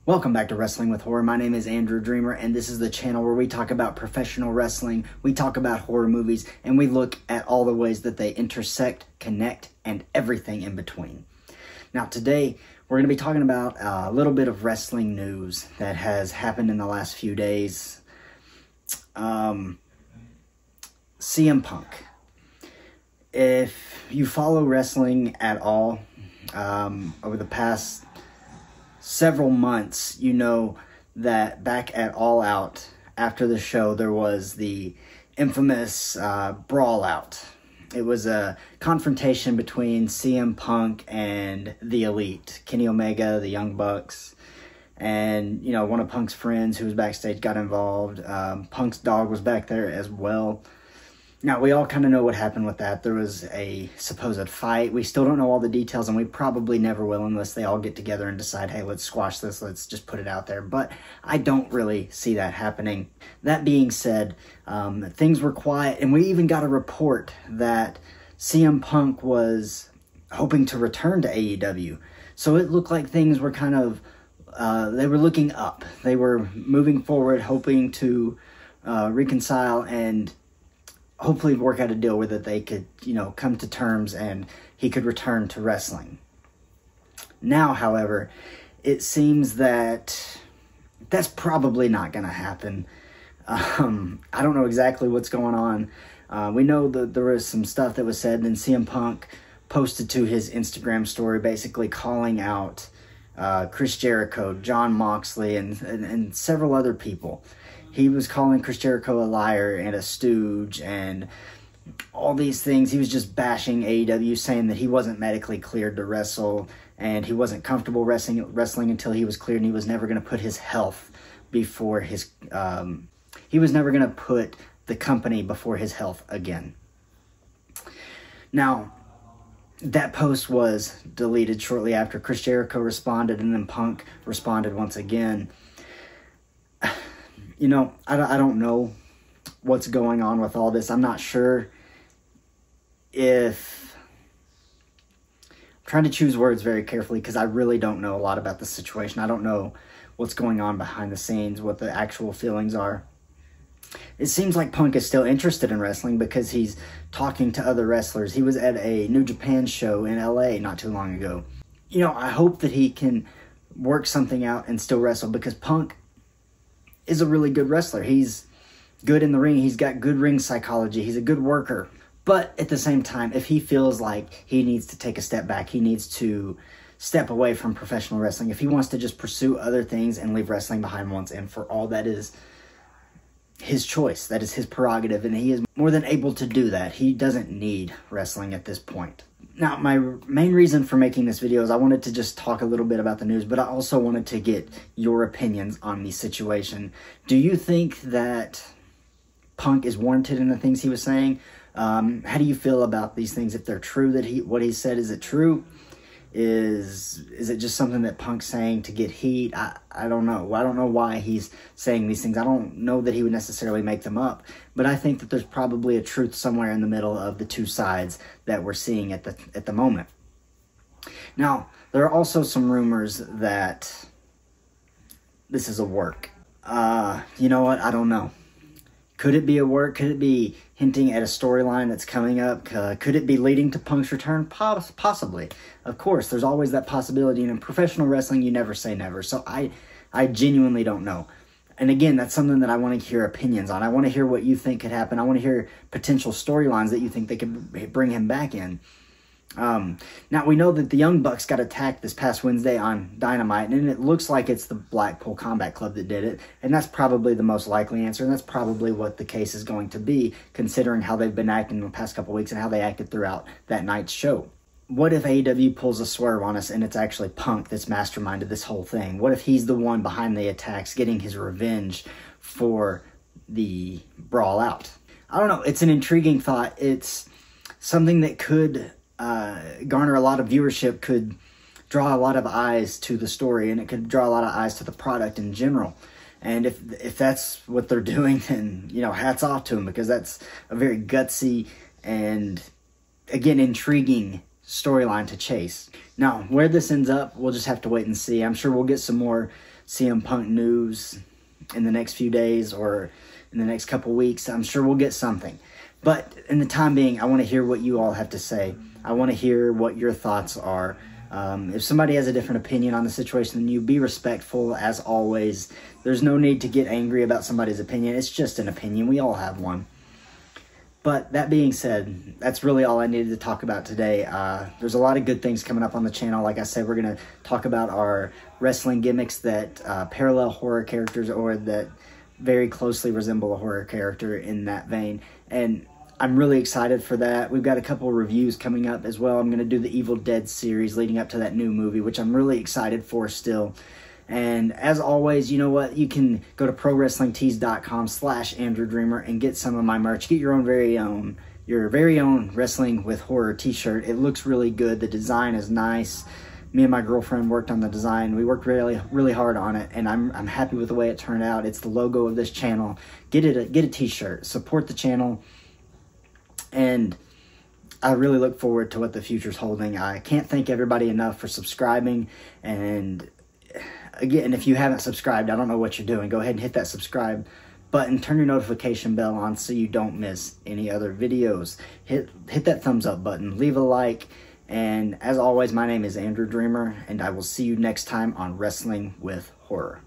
Welcome back to Wrestling with Horror. My name is Andrew Dreamer, and this is the channel where we talk about professional wrestling, we talk about horror movies, and we look at all the ways that they intersect, connect, and everything in between. Now today, we're going to be talking about a little bit of wrestling news that has happened in the last few days. CM Punk. If you follow wrestling at all, over the past several months, you know that back at All Out, after the show, there was the infamous Brawl Out. It was a confrontation between CM Punk and the Elite, Kenny Omega, the Young Bucks, and, you know, one of Punk's friends who was backstage got involved. Punk's dog was back there as well. Now, we all kind of know what happened with that. There was a supposed fight. We still don't know all the details, and we probably never will unless they all get together and decide, hey, let's squash this, let's just put it out there. But I don't really see that happening. That being said, things were quiet, and we even got a report that CM Punk was hoping to return to AEW. So it looked like things were kind of, they were looking up. They were moving forward, hoping to reconcile and hopefully work out a deal where that they could, you know, come to terms and he could return to wrestling. Now, however, it seems that that's probably not going to happen. I don't know exactly what's going on. We know that there was some stuff that was said, and then CM Punk posted to his Instagram story basically calling out Chris Jericho, John Moxley, and several other people. He was calling Chris Jericho a liar and a stooge and all these things. He was just bashing AEW, saying that he wasn't medically cleared to wrestle and he wasn't comfortable wrestling until he was cleared, and he was never going to put his health before his... he was never going to put the company before his health again. Now, that post was deleted shortly after Chris Jericho responded, and then Punk responded once again. You know, I don't know what's going on with all this. I'm not sure if... I'm trying to choose words very carefully because I really don't know a lot about the situation. I don't know what's going on behind the scenes, what the actual feelings are. It seems like Punk is still interested in wrestling because he's talking to other wrestlers. He was at a New Japan show in LA not too long ago. You know, I hope that he can work something out and still wrestle, because Punk is a really good wrestler. He's good in the ring. He's got good ring psychology. He's a good worker. But at the same time, if he feels like he needs to take a step back, he needs to step away from professional wrestling, if he wants to just pursue other things and leave wrestling behind once and for all, that is his choice. That is his prerogative, and he is more than able to do that. He doesn't need wrestling at this point. Now, my main reason for making this video is I wanted to just talk a little bit about the news, but I also wanted to get your opinions on the situation. Do you think that Punk is warranted in the things he was saying? How do you feel about these things? If they're true, that what he said, is it true? Is it just something that Punk's saying to get heat? I don't know. I don't know why he's saying these things. I don't know that he would necessarily make them up, but I think that there's probably a truth somewhere in the middle of the two sides that we're seeing at the moment. Now, there are also some rumors that this is a work. You know what? I don't know. Could it be a work? Could it be hinting at a storyline that's coming up? Could it be leading to Punk's return? Possibly. Of course, there's always that possibility. And in professional wrestling, you never say never. So I genuinely don't know. And again, that's something that I want to hear opinions on. I want to hear what you think could happen. I want to hear potential storylines that you think they could bring him back in. Now, we know that the Young Bucks got attacked this past Wednesday on Dynamite, and it looks like it's the Blackpool Combat Club that did it, and that's probably the most likely answer, and that's probably what the case is going to be, considering how they've been acting in the past couple weeks and how they acted throughout that night's show. What if AEW pulls a swerve on us and it's actually Punk that's masterminded this whole thing? What if he's the one behind the attacks, getting his revenge for the Brawl Out? I don't know. It's an intriguing thought. It's something that could garner a lot of viewership, could draw a lot of eyes to the story, and it could draw a lot of eyes to the product in general. And if that's what they're doing, then, you know, hats off to them, because that's a very gutsy and, again, intriguing storyline to chase. Now, where this ends up, we'll just have to wait and see. I'm sure we'll get some more CM Punk news in the next few days or in the next couple weeks. I'm sure we'll get something. But in the time being, I want to hear what you all have to say. I want to hear what your thoughts are. If somebody has a different opinion on the situation than you, be respectful as always. There's no need to get angry about somebody's opinion. It's just an opinion. We all have one. But that being said, that's really all I needed to talk about today. There's a lot of good things coming up on the channel. Like I said, we're going to talk about our wrestling gimmicks that parallel horror characters, or that very closely resemble a horror character in that vein. And I'm really excited for that. We've got a couple of reviews coming up as well. I'm going to do the Evil Dead series leading up to that new movie, which I'm really excited for still. And as always, you know what? You can go to ProWrestlingTees.com/AndrewDreamer and get some of my merch. Get your very own Wrestling with Horror t-shirt. It looks really good. The design is nice. Me and my girlfriend worked on the design. We worked really, really hard on it, and I'm happy with the way it turned out. It's the logo of this channel. Get a t-shirt. Support the channel. And I really look forward to what the future's holding. I can't thank everybody enough for subscribing. And again, if you haven't subscribed, I don't know what you're doing. Go ahead and hit that subscribe button. Turn your notification bell on so you don't miss any other videos. Hit that thumbs up button. Leave a like. And as always, my name is Andrew Dreamer, and I will see you next time on Wrestling with Horror.